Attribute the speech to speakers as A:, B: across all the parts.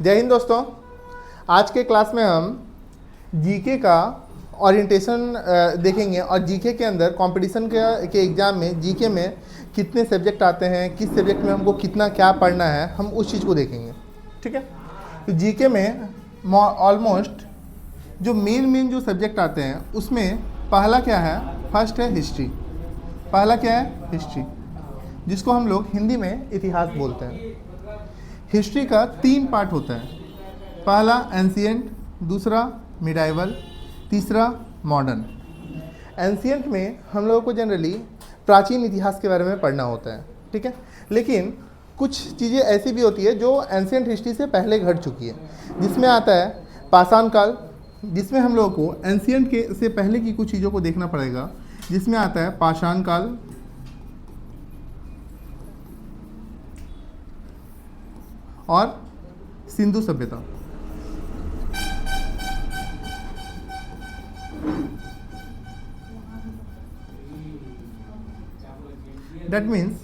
A: जय हिंद दोस्तों। आज के क्लास में हम जीके का ओरिएंटेशन देखेंगे और जीके के अंदर कंपटीशन के एग्ज़ाम में जीके में कितने सब्जेक्ट आते हैं, किस सब्जेक्ट में हमको कितना क्या पढ़ना है, हम उस चीज़ को देखेंगे। ठीक है। तो जीके में ऑलमोस्ट जो मेन जो सब्जेक्ट आते हैं उसमें पहला क्या है, फर्स्ट है हिस्ट्री। पहला क्या है, हिस्ट्री, जिसको हम लोग हिंदी में इतिहास बोलते हैं। हिस्ट्री का 3 पार्ट होता है। पहला एंशिएंट, दूसरा मिडाइवल, तीसरा मॉडर्न। एंशिएंट में हम लोगों को जनरली प्राचीन इतिहास के बारे में पढ़ना होता है। ठीक है। लेकिन कुछ चीज़ें ऐसी भी होती है जो एंशिएंट हिस्ट्री से पहले घट चुकी है, जिसमें आता है पाषाण काल, जिसमें हम लोगों को एंशिएंट के से पहले की कुछ चीज़ों को देखना पड़ेगा, जिसमें आता है पाषाण काल, और सिंधु सभ्यता। दैट मीन्स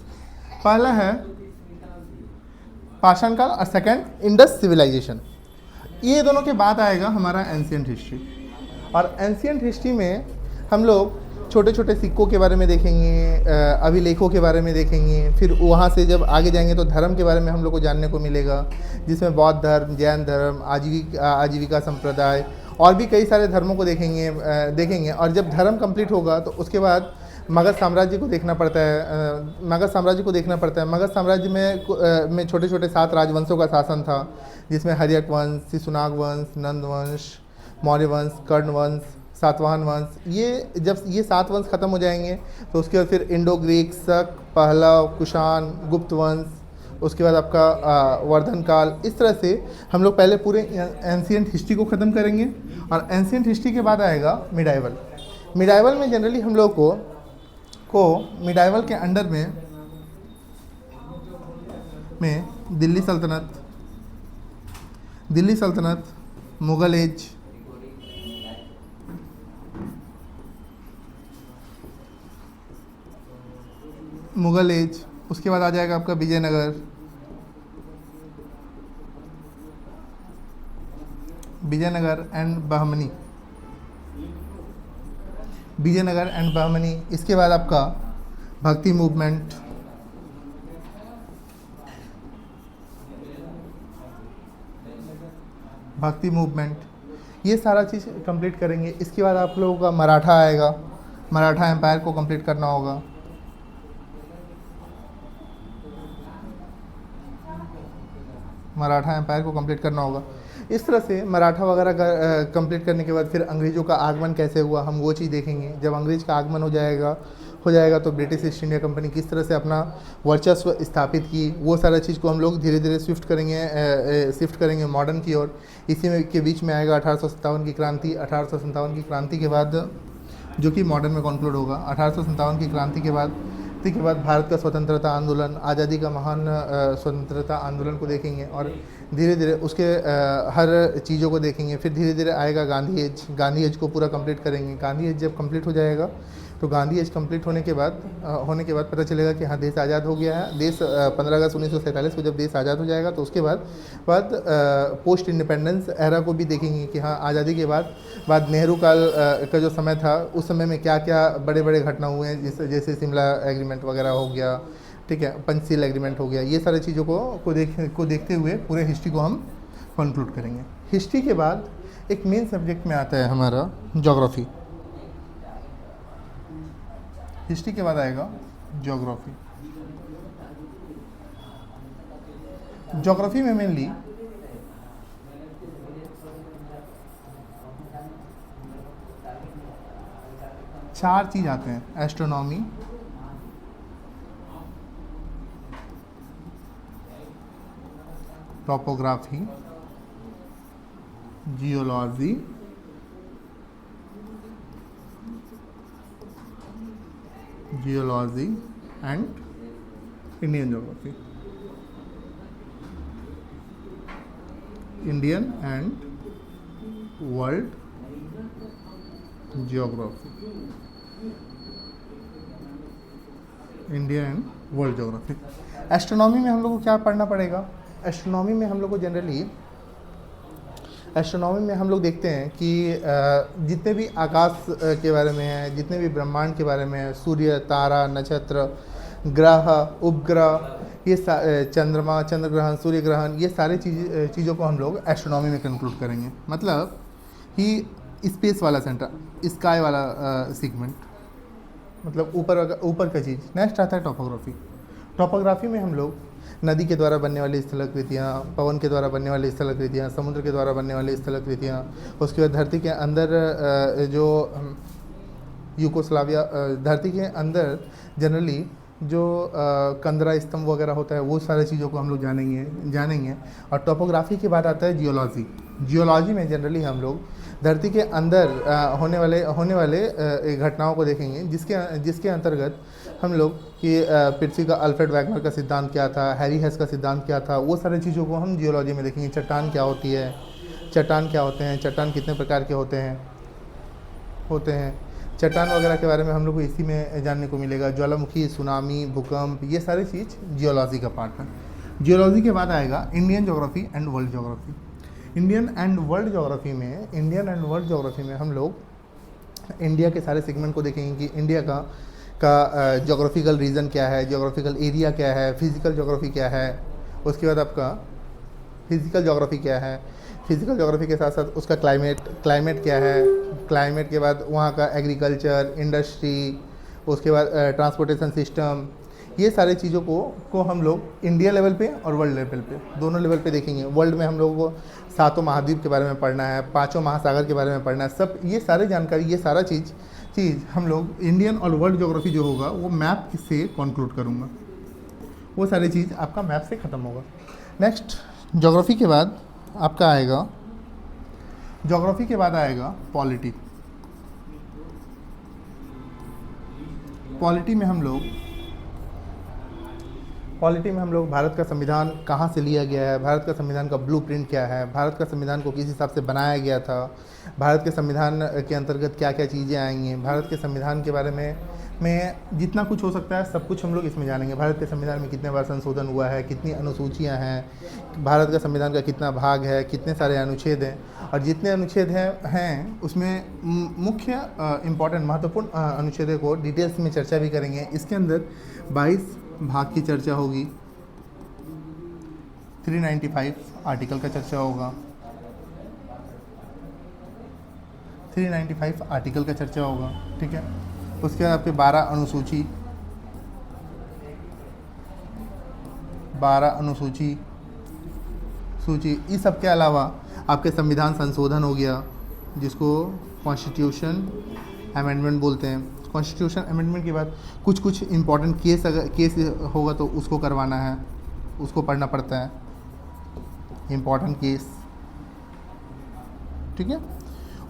A: पहला है पाषाण काल और सेकंड इंडस सिविलाइजेशन। ये दोनों के बाद आएगा हमारा एंशिएंट हिस्ट्री। और एंशिएंट हिस्ट्री में हम लोग छोटे छोटे सिक्कों के बारे में देखेंगे, अभिलेखों के बारे में देखेंगे, फिर वहाँ से जब आगे जाएंगे तो धर्म के बारे में हम लोग को जानने को मिलेगा, जिसमें बौद्ध धर्म, जैन धर्म, आजीविका संप्रदाय और भी कई सारे धर्मों को देखेंगे। और जब धर्म कंप्लीट होगा तो उसके बाद मगध साम्राज्य को देखना पड़ता है। मगध साम्राज्य में छोटे छोटे 7 राजवंशों का शासन था, जिसमें हर्यक वंश, शिशुनाग वंश, नंद वंश, मौर्य वंश, कर्ण वंश, सातवाहन वंश। ये जब ये 7 वंश खत्म हो जाएंगे तो उसके बाद फिर इंडो ग्रीक, शक, पहलव, कुषाण, गुप्त वंश, उसके बाद आपका वर्धन काल। इस तरह से हम लोग पहले पूरे एंशिएंट हिस्ट्री को ख़त्म करेंगे और एंशिएंट हिस्ट्री के बाद आएगा मिडाइवल। मिडाइवल में जनरली हम लोग को मिडाइवल के अंडर में दिल्ली सल्तनत, मुगल एज, उसके बाद आ जाएगा आपका विजयनगर एंड बहमनी। इसके बाद आपका भक्ति मूवमेंट, ये सारा चीज़ कंप्लीट करेंगे। इसके बाद आप लोगों का मराठा आएगा, मराठा एम्पायर को कंप्लीट करना होगा। इस तरह से मराठा वगैरह का कंप्लीट करने के बाद फिर अंग्रेज़ों का आगमन कैसे हुआ, हम वो चीज़ देखेंगे। जब अंग्रेज़ का आगमन हो जाएगा तो ब्रिटिश ईस्ट इंडिया कंपनी किस तरह से अपना वर्चस्व स्थापित की, वो सारा चीज़ को हम लोग धीरे धीरे शिफ्ट करेंगे मॉडर्न की ओर। इसी में के बीच में आएगा 1857 की क्रांति। 1857 की क्रांति के बाद जो कि मॉडर्न में कंक्लूड होगा। 1857 की क्रांति के बाद भारत का स्वतंत्रता आंदोलन, आज़ादी का महान स्वतंत्रता आंदोलन को देखेंगे और धीरे धीरे उसके हर चीज़ों को देखेंगे। फिर धीरे धीरे आएगा गांधी एज को पूरा कंप्लीट करेंगे। गांधी एज जब कंप्लीट हो जाएगा तो गांधी एज कंप्लीट होने के बाद पता चलेगा कि हाँ, देश आज़ाद हो गया है। 15 अगस्त 1947 को जब देश आज़ाद हो जाएगा तो उसके बाद पोस्ट इंडिपेंडेंस एरा को भी देखेंगे कि हाँ, आज़ादी के बाद नेहरू काल का जो समय था, उस समय में क्या क्या बड़े बड़े घटना हुए हैं, जैसे शिमला एग्रीमेंट वगैरह हो गया, ठीक है, पंचशील एग्रीमेंट हो गया। ये सारी चीज़ों को देखते हुए पूरे हिस्ट्री को हम कंक्लूड करेंगे। हिस्ट्री के बाद एक मेन सब्जेक्ट में आता है हमारा ज्योग्राफी। हिस्ट्री के बाद आएगा ज्योग्राफी। ज्योग्राफी में मेनली 4 चीज़ आते हैं: astronomy, topography, geology, and Indian geography. Indian and world geography. India and world geography. Astronomy में हम लोग को क्या पढ़ना पड़ेगा? एस्ट्रोनॉमी में हम लोग को जनरली एस्ट्रोनॉमी में हम लोग देखते हैं कि जितने भी आकाश के बारे में है, जितने भी ब्रह्मांड के बारे में है, सूर्य, तारा, नक्षत्र, ग्रह, उपग्रह, ये चंद्रमा, चंद्र ग्रहण, सूर्य ग्रहण, ये सारे चीज़ों को हम लोग एस्ट्रोनॉमी में कंक्लूड करेंगे। मतलब कि स्पेस वाला सेंटर, स्काई वाला सीगमेंट, मतलब ऊपर ऊपर का चीज़। नेक्स्ट आता है टोपोग्राफी। टोपोग्राफी में हम लोग नदी के द्वारा बनने वाली स्थलाकृतियाँ, पवन के द्वारा बनने वाली स्थलाकृतियाँ, समुद्र के द्वारा बनने वाली स्थलाकृतियाँ, उसके बाद धरती के अंदर जो यूकोस्लाविया, धरती के अंदर जनरली जो कंदरा स्तंभ वगैरह होता है, वो सारी चीज़ों को हम लोग जानेंगे। और टोपोग्राफी के बाद आता है जियोलॉजी। जियोलॉजी में जनरली हम लोग धरती के अंदर होने वाले घटनाओं को देखेंगे, जिसके अंतर्गत हम लोग कि पृथ्वी का अल्फ्रेड वैगनर का सिद्धांत क्या था, हैरी हेस का सिद्धांत क्या था, वो सारी चीज़ों को हम जियोलॉजी में देखेंगे। चट्टान क्या होती है, चट्टान क्या होते हैं, चट्टान कितने प्रकार के होते हैं, चट्टान वगैरह के बारे में हम लोग को इसी में जानने को मिलेगा। ज्वालामुखी, सुनामी, भूकंप, ये सारी चीज़ जियोलॉजी का पार्ट है। जियोलॉजी के बाद आएगा Indian geography and world geography. Indian and world geography में हम लोग इंडिया के सारे सेगमेंट को देखेंगे कि इंडिया का ज्योग्राफिकल रीजन क्या है, ज्योग्राफिकल एरिया क्या है, फिजिकल ज्योग्राफी क्या है, उसके बाद आपका फिजिकल ज्योग्राफी क्या है, फिजिकल ज्योग्राफी के साथ साथ उसका क्लाइमेट क्या है, क्लाइमेट के बाद वहाँ का एग्रीकल्चर, इंडस्ट्री, उसके बाद ट्रांसपोर्टेशन सिस्टम, ये सारी चीज़ों को हम लोग इंडिया लेवल पे और वर्ल्ड लेवल पे, दोनों लेवल पे देखेंगे। वर्ल्ड में हम लोगों को 7 महाद्वीप के बारे में पढ़ना है, 5 महासागर के बारे में पढ़ना है, सब ये सारे जानकारी, ये सारा चीज़ हम लोग इंडियन और वर्ल्ड ज्योग्राफी जो होगा वो मैप से कंक्लूड करूँगा, वो सारी चीज़ आपका मैप से ख़त्म होगा। नेक्स्ट ज्योग्राफी के बाद आपका आएगा, ज्योग्राफी के बाद आएगा पॉलिटी। पॉलिटी में हम लोग भारत का संविधान कहाँ से लिया गया है, भारत का संविधान का ब्लूप्रिंट क्या है, भारत का संविधान को किस हिसाब से बनाया गया था, भारत के संविधान के अंतर्गत क्या क्या चीज़ें आएंगी, भारत के संविधान के बारे में जितना कुछ हो सकता है सब कुछ हम लोग इसमें जानेंगे। भारत के संविधान में कितने बार संशोधन हुआ है, कितनी अनुसूचियाँ हैं, भारत का संविधान का कितना भाग है, कितने सारे अनुच्छेद हैं, और जितने अनुच्छेद हैं उसमें मुख्य इम्पॉर्टेंट महत्वपूर्ण अनुच्छेदों को डिटेल्स में चर्चा भी करेंगे। इसके अंदर 22 भाग की चर्चा होगी, 395 आर्टिकल का चर्चा होगा, 395 आर्टिकल का चर्चा होगा, ठीक है। उसके बाद आपके 12 सूची, इस सब के अलावा आपके संविधान संशोधन हो गया, जिसको कॉन्स्टिट्यूशन अमेंडमेंट बोलते हैं। कॉन्स्टिट्यूशन अमेंडमेंट के बाद कुछ इम्पॉर्टेंट केस होगा तो उसको करवाना है, उसको पढ़ना पड़ता है, इम्पॉर्टेंट केस, ठीक है।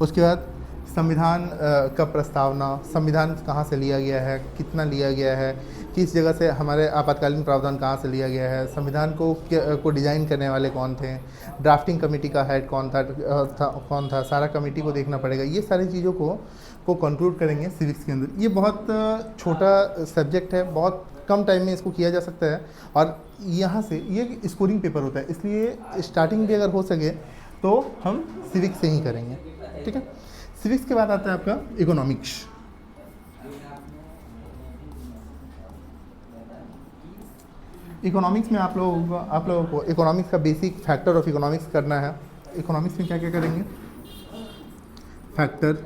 A: उसके बाद संविधान का प्रस्तावना, संविधान कहाँ से लिया गया है, कितना लिया गया है, किस जगह से हमारे आपातकालीन प्रावधान कहाँ से लिया गया है, संविधान को डिज़ाइन करने वाले कौन थे, ड्राफ्टिंग कमेटी का हेड कौन था, सारा कमेटी को देखना पड़ेगा। ये सारी चीज़ों को कंक्लूड करेंगे सिविक्स के अंदर। ये बहुत छोटा सब्जेक्ट है, बहुत कम टाइम में इसको किया जा सकता है, और यहाँ से ये स्कोरिंग पेपर होता है, इसलिए स्टार्टिंग भी अगर हो सके तो हम सिविक्स से ही करेंगे, ठीक है। सिविक्स के बाद आता है आपका इकोनॉमिक्स। इकोनॉमिक्स में आप लोगों को इकोनॉमिक्स का बेसिक फैक्टर ऑफ इकोनॉमिक्स करना है। इकोनॉमिक्स में क्या क्या करेंगे, फैक्टर,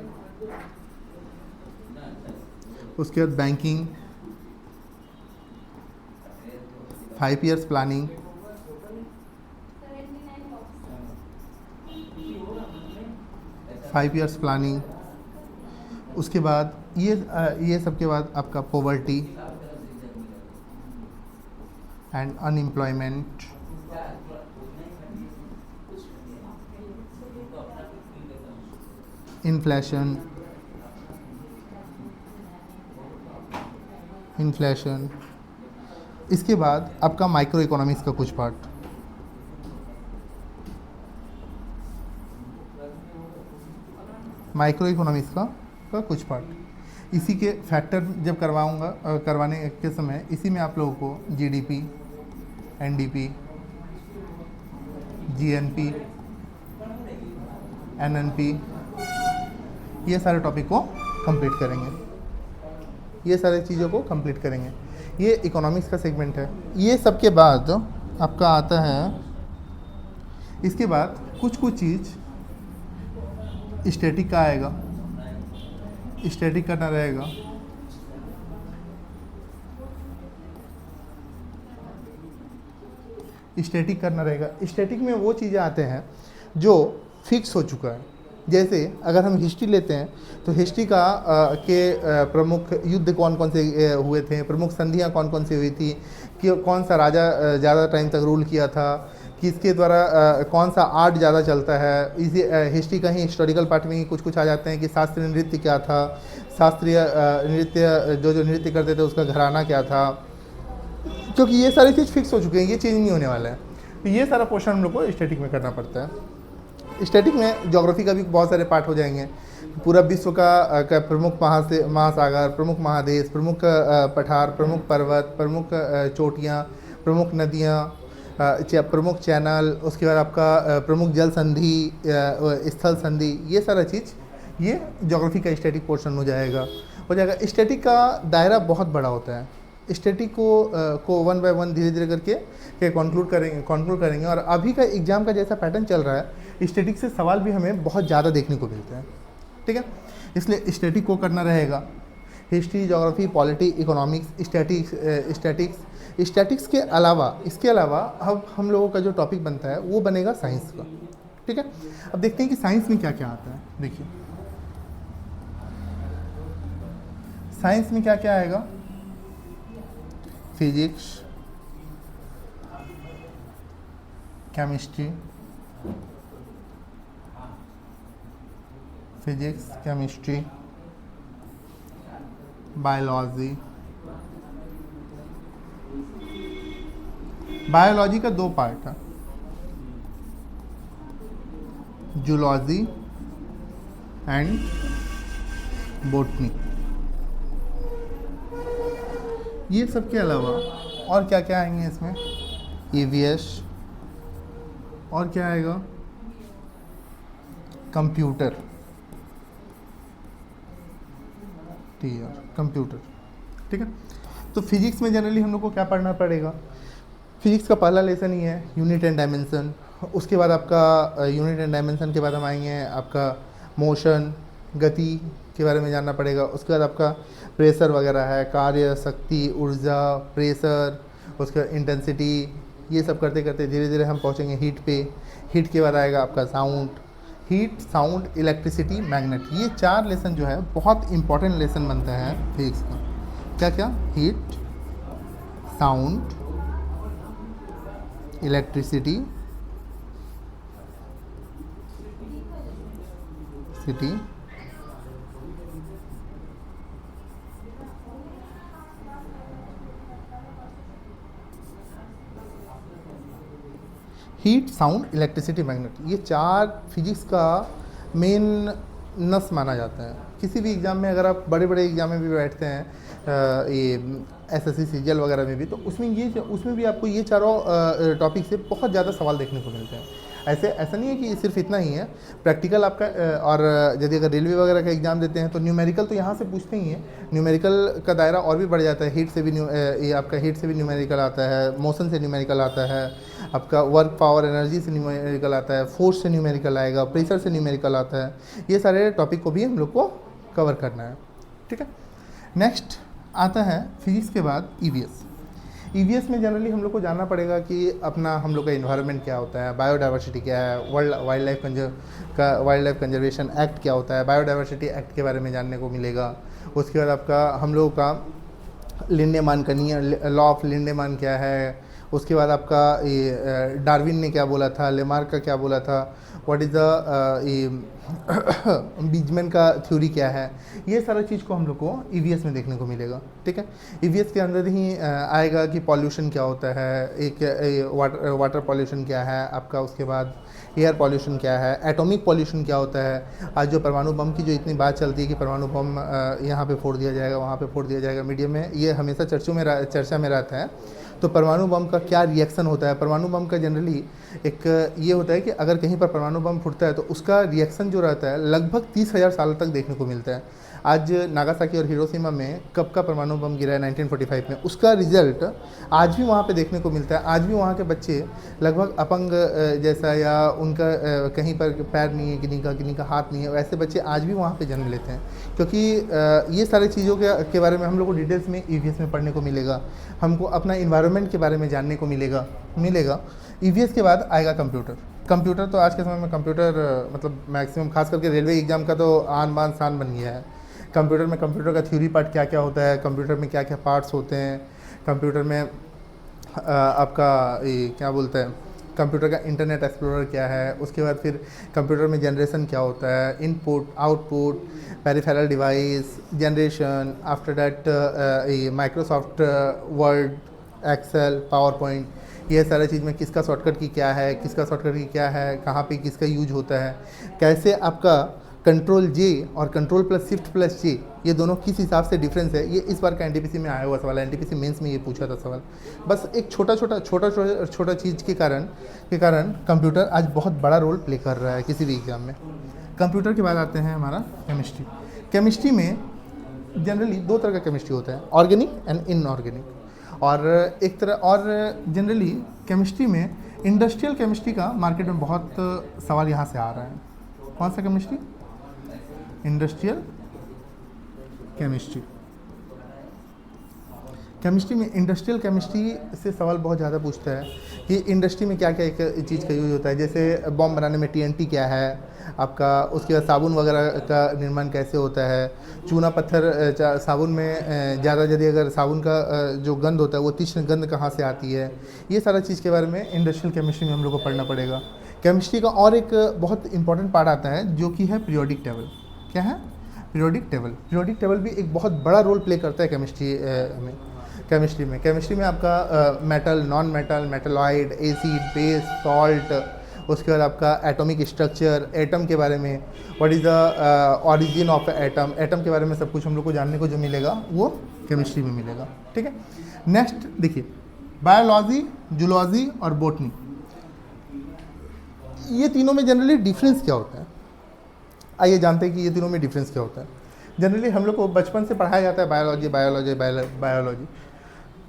A: उसके बाद बैंकिंग, 5 years प्लानिंग, उसके बाद ये सब के बाद आपका पॉवर्टी एंड अनएम्प्लॉयमेंट, इन्फ्लेशन, इसके बाद आपका माइक्रो इकोनॉमिक्स का कुछ पार्ट, माइक्रो इकोनॉमिक्स का कुछ पार्ट। इसी के फैक्टर जब करवाने के समय इसी में आप लोगों को जीडीपी, एनडीपी, जीएनपी, NNP, ये सारे टॉपिक को कंप्लीट करेंगे, ये सारी चीज़ों को कंप्लीट करेंगे। ये इकोनॉमिक्स का सेगमेंट है। ये सब के बाद आपका आता है, इसके बाद कुछ कुछ चीज़ स्टैटिक का आएगा, स्टैटिक करना रहेगा। स्टैटिक करना रहेगा। स्टैटिक में वो चीज़ें आते हैं जो फिक्स हो चुका है। जैसे अगर हम हिस्ट्री लेते हैं तो हिस्ट्री का प्रमुख युद्ध कौन कौन से हुए थे, प्रमुख संधियाँ कौन कौन सी हुई थी, कि कौन सा राजा ज़्यादा टाइम तक रूल किया था, किसके द्वारा कौन सा आर्ट ज़्यादा चलता है। इसी हिस्ट्री का ही हिस्टोरिकल पार्ट में ही कुछ कुछ आ जाते हैं कि शास्त्रीय नृत्य क्या था, शास्त्रीय नृत्य जो नृत्य करते थे उसका घराना क्या था, क्योंकि ये सारी चीज़ फिक्स हो चुकी हैं, ये चेंज नहीं होने वाला है। तो ये सारा पोर्शन हम लोग को स्टैटिक में करना पड़ता है। स्टैटिक में ज्योग्राफी का भी बहुत सारे पार्ट हो जाएंगे। पूरा विश्व का प्रमुख महासागर, प्रमुख महादेश, प्रमुख पठार, प्रमुख पर्वत, प्रमुख चोटियाँ, प्रमुख नदियाँ, प्रमुख चैनल, उसके बाद आपका प्रमुख जल संधि, स्थल संधि, ये सारा चीज़ ये ज्योग्राफी का स्टैटिक पोर्शन हो जाएगा। स्टैटिक का दायरा बहुत बड़ा होता है। स्टैटिक को वन बाय वन धीरे धीरे करके कंक्लूड करेंगे। और अभी का एग्ज़ाम का जैसा पैटर्न चल रहा है, स्टैटिक से सवाल भी हमें बहुत ज़्यादा देखने को मिलते हैं, ठीक है। इसलिए स्टैटिक को करना रहेगा। History, geography, polity, economics, statics के अलावा, इसके अलावा अब हम लोगों का जो टॉपिक बनता है वो बनेगा साइंस का, ठीक है। अब देखते हैं कि साइंस में क्या क्या आता है। देखिए साइंस में क्या क्या आएगा। Physics, chemistry, biology. बायोलॉजी का दो पार्ट है, जूलॉजी एंड बोटनी। ये सब के अलावा और क्या क्या आएंगे इसमें, ईवीएस, और क्या आएगा, कंप्यूटर, कंप्यूटर, ठीक है। तो फिजिक्स में जनरली हम लोग को क्या पढ़ना पड़ेगा। फिजिक्स का पहला लेसन ही है यूनिट एंड डायमेंशन। उसके बाद आपका यूनिट एंड डायमेंशन के बाद हम आएंगे आपका मोशन, गति के बारे में जानना पड़ेगा। उसके बाद आपका प्रेशर वगैरह है, कार्य, शक्ति, ऊर्जा, प्रेशर, उसके बाद इंटेंसिटी, ये सब करते करते धीरे धीरे हम पहुंचेंगे हीट पे। हीट के बाद आएगा आपका sound, heat, sound, electricity, magnet. ये चार लेसन जो है बहुत इंपॉर्टेंट लेसन बनता है फिजिक्स का। क्या क्या, heat, sound, electricity, heat, sound, electricity, magnet. ये चार फिजिक्स का मेन नस माना जाता है। किसी भी एग्ज़ाम में अगर आप बड़े बड़े एग्ज़ाम में भी बैठते हैं, ये एसएससी सीजीएल वगैरह में भी, तो उसमें भी आपको ये चारों टॉपिक से बहुत ज़्यादा सवाल देखने को मिलते हैं। ऐसा नहीं है कि सिर्फ इतना ही है, प्रैक्टिकल आपका। और यदि अगर रेलवे वगैरह का एग्ज़ाम देते हैं तो न्यूमेरिकल तो यहाँ से पूछते ही हैं। न्यूमेरिकल का दायरा और भी बढ़ जाता है। हीट से भी न्यूमेरिकल आता है, मोशन से न्यूमेरिकल आता है, आपका वर्क, पावर, एनर्जी से न्यूमेरिकल आता है, फोर्स से न्यूमेरिकल आएगा, प्रेशर से न्यूमेरिकल आता है। ये सारे टॉपिक को भी हम लोग को कवर करना है, ठीक है। नेक्स्ट आता है फिजिक्स के बाद ईवीएस। ईवीएस में जनरली हम लोग को जानना पड़ेगा कि अपना हम लोग का इन्वायरमेंट क्या होता है, बायोडाइवर्सिटी क्या है, वाइल्ड लाइफ कंजर्वेशन एक्ट क्या होता है, बायोडाइवर्सिटी एक्ट के बारे में जानने को मिलेगा। उसके बाद आपका हम लोगों का लिंडेमान का नियम, लॉ ऑफ लिंडेमान क्या है। उसके बाद आपका ये डार्विन ने क्या बोला था, लेमार्क का क्या बोला था, व्हाट इज़ द बीजमैन का थ्योरी क्या है। ये सारा चीज़ को हम लोग को ईवीएस में देखने को मिलेगा, ठीक है। ईवीएस के अंदर ही आएगा कि पॉल्यूशन क्या होता है, एक वाटर पॉल्यूशन क्या है आपका, उसके बाद एयर पॉल्यूशन क्या है, एटॉमिक पॉल्यूशन क्या होता है। आज जो परमाणु बम की जो इतनी बात चलती है कि परमाणु बम यहाँ पे फोड़ दिया जाएगा, वहाँ पे फोड़ दिया जाएगा, मीडिया में ये हमेशा चर्चा में रहता है। तो परमाणु बम का क्या रिएक्शन होता है। परमाणु बम का जनरली एक ये होता है कि अगर कहीं पर परमाणु बम फूटता है तो उसका रिएक्शन जो रहता है लगभग 30,000 साल तक देखने को मिलता है। आज नागासाकी और हिरोशिमा में कब का परमाणु बम गिरा है 1945 में, उसका रिजल्ट आज भी वहाँ पे देखने को मिलता है। आज भी वहाँ के बच्चे लगभग अपंग जैसा या उनका कहीं पर पैर नहीं है, किन्हीं का हाथ नहीं है, वैसे बच्चे आज भी वहाँ पे जन्म लेते हैं। क्योंकि ये सारी चीज़ों के बारे में हम लोग को डिटेल्स में ईवीएस में पढ़ने को मिलेगा, हमको अपना इन्वायरमेंट के बारे में जानने को मिलेगा। ईवीएस के बाद आएगा कंप्यूटर। कंप्यूटर तो आज के समय में कंप्यूटर मतलब मैक्सिमम खास करके रेलवे एग्ज़ाम का तो आन बान शान बन गया है। कंप्यूटर में कंप्यूटर का थ्योरी पार्ट क्या क्या होता है, कंप्यूटर में क्या क्या पार्ट्स होते हैं, कंप्यूटर में आपका ये क्या बोलते हैं, कंप्यूटर का इंटरनेट एक्सप्लोरर क्या है, उसके बाद फिर कंप्यूटर में जनरेशन क्या होता है, input output, peripheral device, generation, after that ये Microsoft Word, Excel, PowerPoint, ये सारा चीज़ में किसका शॉर्टकट की क्या है, किसका शॉर्टकट की क्या है, कहाँ पे किसका यूज होता है, कैसे आपका कंट्रोल जे और कंट्रोल प्लस शिफ्ट प्लस जे ये दोनों किस हिसाब से डिफरेंस है। ये इस बार का एनटीपीसी में आया हुआ सवाल है, एनटीपीसी मेंस में ये पूछा था सवाल। बस एक छोटा चीज़ के कारण कंप्यूटर आज बहुत बड़ा रोल प्ले कर रहा है किसी भी एग्जाम में। कंप्यूटर के बाद आते हैं हमारा केमिस्ट्री। केमिस्ट्री में जनरली दो तरह का केमिस्ट्री होता है, ऑर्गेनिक एंड इनऑर्गेनिक। और एक तरह और जनरली केमिस्ट्री में इंडस्ट्रियल केमिस्ट्री का मार्केट में बहुत सवाल यहाँ से आ रहा है। कौन सा केमिस्ट्री? Industrial chemistry. केमिस्ट्री में इंडस्ट्रियल केमिस्ट्री से सवाल बहुत ज़्यादा पूछता है कि इंडस्ट्री में क्या क्या एक चीज़ का यूज होता है। जैसे बॉम्ब बनाने में टीएनटी क्या है आपका, उसके बाद साबुन वगैरह का निर्माण कैसे होता है, चूना पत्थर साबुन में ज़्यादा यदि अगर साबुन का जो गंध होता है वो तीक्ष्ण गंध कहाँ से आती है, ये सारा चीज़ के बारे में इंडस्ट्रियल केमिस्ट्री में हम लोग को पढ़ना पड़ेगा। केमिस्ट्री का और एक बहुत इंपॉर्टेंट पार्ट आता है जो कि है पीरियोडिक टेबल। क्या है? Periodic table. पीरियोडिक टेबल भी एक बहुत बड़ा रोल प्ले करता है केमिस्ट्री में आपका metal, non metal, metalloid, acid, base, salt, उसके बाद आपका एटॉमिक स्ट्रक्चर, एटम के बारे में, what is the origin of atom, atom के बारे में सब कुछ हम लोग को जानने को जो मिलेगा वो केमिस्ट्री में मिलेगा। ठीक है। नेक्स्ट देखिए, बायोलॉजी, जूलॉजी और बॉटनी, ये तीनों में जनरली डिफरेंस क्या होता है? आइए जानते हैं कि ये तीनों में डिफरेंस क्या होता है। जनरली हम लोग को बचपन से पढ़ाया जाता है बायोलॉजी।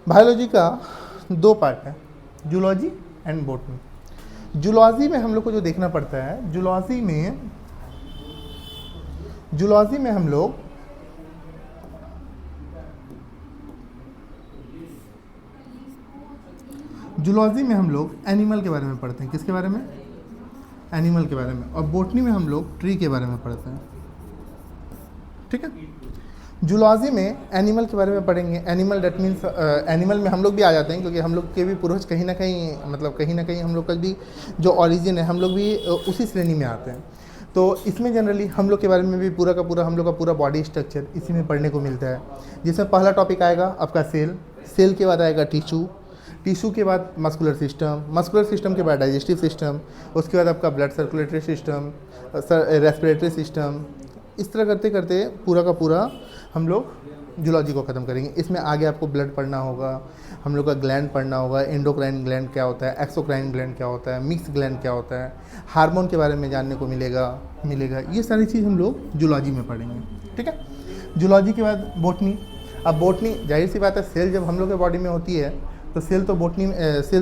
A: बायोलॉजी का दो पार्ट है, जूलॉजी एंड बॉटनी। जूलॉजी में हम लोग को जो देखना पड़ता है, जूलॉजी में हम लोग एनिमल के बारे में पढ़ते हैं। किसके बारे में? एनिमल के बारे में। और बॉटनी में हम लोग ट्री के बारे में पढ़ते हैं। ठीक है। जूलॉजी में एनिमल के बारे में पढ़ेंगे। एनिमल डेट मीन्स एनिमल में हम लोग भी आ जाते हैं क्योंकि हम लोग के भी पूर्वज कहीं ना कहीं हम लोग का भी जो ओरिजिन है हम लोग भी उसी श्रेणी में आते हैं। तो इसमें जनरली हम लोग के बारे में भी पूरा का पूरा हम लोग का पूरा बॉडी स्ट्रक्चर इसी में पढ़ने को मिलता है। जिसमें पहला टॉपिक आएगा आपका सेल के बाद आएगा टिश्यू के बाद मस्कुलर सिस्टम के बाद डाइजेस्टिव सिस्टम, उसके बाद आपका blood circulatory system, respiratory system. इस तरह करते करते पूरा का पूरा हम लोग जूलॉजी को ख़त्म करेंगे। इसमें आगे आपको ब्लड पढ़ना होगा, हम लोग का ग्लैंड पढ़ना होगा, एंडोक्राइन ग्लैंड क्या होता है, एक्सोक्राइन ग्लैंड क्या होता है, मिक्स ग्लैंड क्या होता है, हार्मोन के बारे में जानने को मिलेगा। ये सारी चीज़ हम लोग जूलॉजी में पढ़ेंगे। ठीक है। जूलॉजी के बाद बॉटनी। अब बॉटनी जाहिर सी बात है, सेल जब हम लोग के बॉडी में होती है तो सेल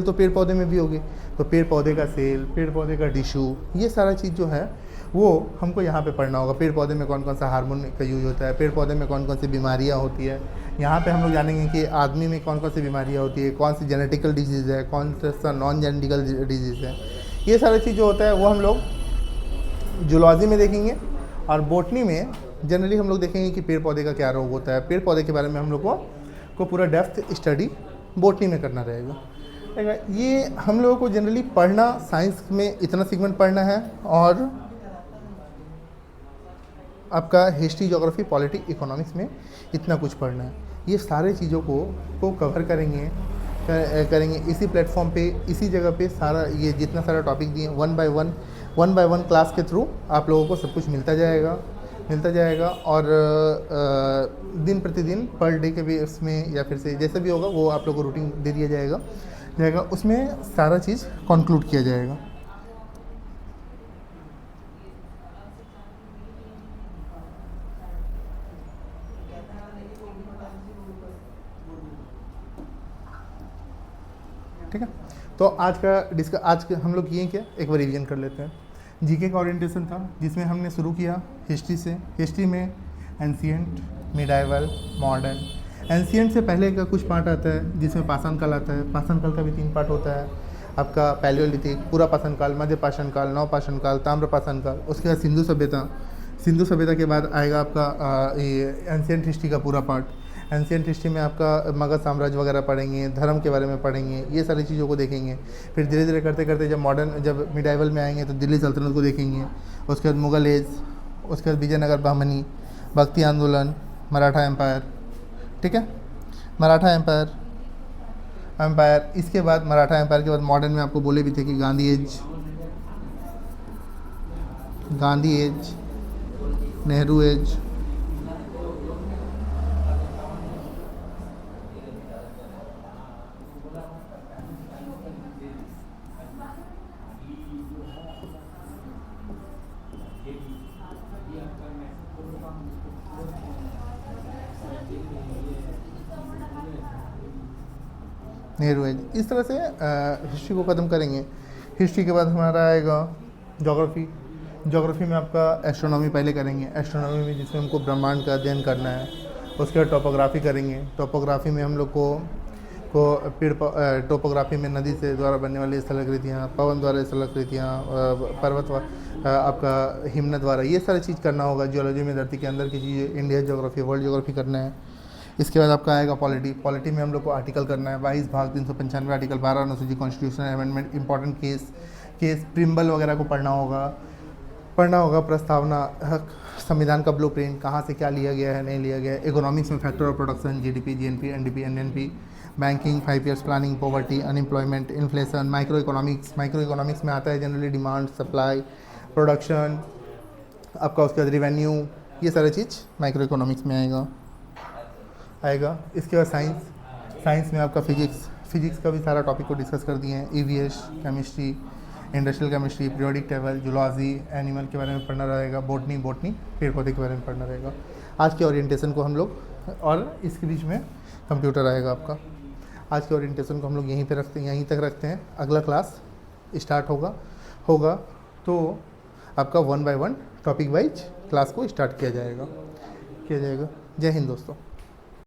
A: तो पेड़ पौधे में भी होगी, तो पेड़ पौधे का सेल, पेड़ पौधे का टिश्यू, ये सारा चीज़ जो है वो हमको यहाँ पे पढ़ना होगा। पेड़ पौधे में कौन कौन सा हार्मोन का यूज होता है, पेड़ पौधे में कौन कौन सी बीमारियाँ होती है। यहाँ पे हम लोग जानेंगे कि आदमी में कौन कौन सी बीमारियाँ होती है, कौन सी जेनेटिकल डिजीज़ है, कौन सा नॉन जेनेटिकल डिजीज़ है। ये सारी चीज़ जो होता है वो हम लोग जूलॉजी में देखेंगे। और बॉटनी में जनरली हम लोग देखेंगे कि पेड़ पौधे का क्या रोग होता है। पेड़ पौधे के बारे में हम लोग को पूरा डेप्थ स्टडी बॉटनी में करना रहेगा। ये हम लोगों को जनरली पढ़ना, साइंस में इतना सेगमेंट पढ़ना है और आपका हिस्ट्री, ज्योग्राफी, पॉलिटिक्स, इकोनॉमिक्स में इतना कुछ पढ़ना है। ये सारे चीज़ों को कवर करेंगे इसी प्लेटफॉर्म पे, इसी जगह पे। सारा ये जितना सारा टॉपिक दिए वन बाय वन क्लास के थ्रू आप लोगों को सब कुछ मिलता जाएगा। मिलता जाएगा। और दिन प्रतिदिन पर डे के बेस में या फिर से जैसे भी होगा वो आप लोग को रूटीन दे दिया जाएगा उसमें सारा चीज़ कंक्लूड किया जाएगा। ठीक है, तो आज का हम लोग किए क्या, एक बार रिवीजन कर लेते हैं। जीके का ओरिएंटेशन था जिसमें हमने शुरू किया हिस्ट्री से। हिस्ट्री में एंशिएंट, मिडाइवल, मॉडर्न। एंशिएंट से पहले का कुछ पार्ट आता है जिसमें पाषाण काल आता है। पाषाण काल का भी 3 पार्ट होता है आपका, पैलियोलिथिक, पूरा पाषाण काल, मध्य पाषाण काल, नव पाषाण काल, ताम्र पाषाण काल। उसके बाद सिंधु सभ्यता। सिंधु सभ्यता के बाद आएगा आपका ये एंशिएंट हिस्ट्री का पूरा पार्ट। एंशिएंट हिस्ट्री में आपका मगध साम्राज्य वगैरह पढ़ेंगे, धर्म के बारे में पढ़ेंगे, ये सारी चीज़ों को देखेंगे। फिर धीरे धीरे करते करते जब मिडाइवल में आएंगे तो दिल्ली सल्तनत को देखेंगे। उसके बाद मुगल एज, उसके बाद विजयनगर बहमनी, भक्ति आंदोलन, मराठा एम्पायर। ठीक है, मराठा एम्पायर। इसके बाद मराठा एम्पायर के बाद मॉडर्न में आपको बोले भी थे कि Gandhi as, Nehru as, Nehru as. इस तरह से हिस्ट्री को ख़त्म करेंगे। हिस्ट्री के बाद हमारा आएगा ज्योग्राफी। ज्योग्राफी में आपका एस्ट्रोनॉमी पहले करेंगे। एस्ट्रोनॉमी में जिसमें हमको ब्रह्मांड का अध्ययन करना है। उसके बाद टोपोग्राफी करेंगे। टोपोग्राफी में हम लोग को टोपोग्राफी में नदी से द्वारा बनने वाली स्थलाकृतियाँ, पवन द्वारा स्थलाकृतियाँ, पर्वत आपका हिमनद द्वारा, ये सारी चीज़ करना होगा। जियोलॉजी में धरती के अंदर की चीज़ें, इंडिया ज्योग्राफी, वर्ल्ड ज्योग्राफी करना है। इसके बाद आपका आएगा पॉलिटी में हम लोग को आर्टिकल करना है 22 भाग 395 आर्टिकल 12 अनुसूची constitutional amendment, important case preamble वगैरह को पढ़ना होगा। प्रस्तावना, संविधान का ब्लूप्रिंट, कहाँ से क्या लिया गया है, नहीं लिया गया है। इकोनॉमिक्स में factor of production, GDP, GNP, NDP, NNP. Banking, 5 years planning, poverty, unemployment, inflation. Micro economics में आता है जनरली डिमांड, सप्लाई, प्रोडक्शन, आपका उसके बाद रिवेन्यू, ये सारी चीज़ माइक्रो इकोनॉमिक्स में आएगा। इसके बाद साइंस में आपका फिजिक्स का भी सारा टॉपिक को डिस्कस कर दिए हैं। EVS, chemistry, industrial chemistry, periodic table, zoology, animal के बारे में पढ़ना रहेगा। बोटनी पेड़ पौधे के बारे में पढ़ना रहेगा। आज के ओरिएंटेशन को हम लोग, और इसके बीच में कंप्यूटर आएगा आपका। आज के ओरिएंटेशन को हम लोग यहीं तक रखते हैं। अगला क्लास स्टार्ट होगा तो आपका 1 बाय 1 टॉपिक वाइज क्लास को स्टार्ट किया जाएगा। जय हिंद दोस्तों।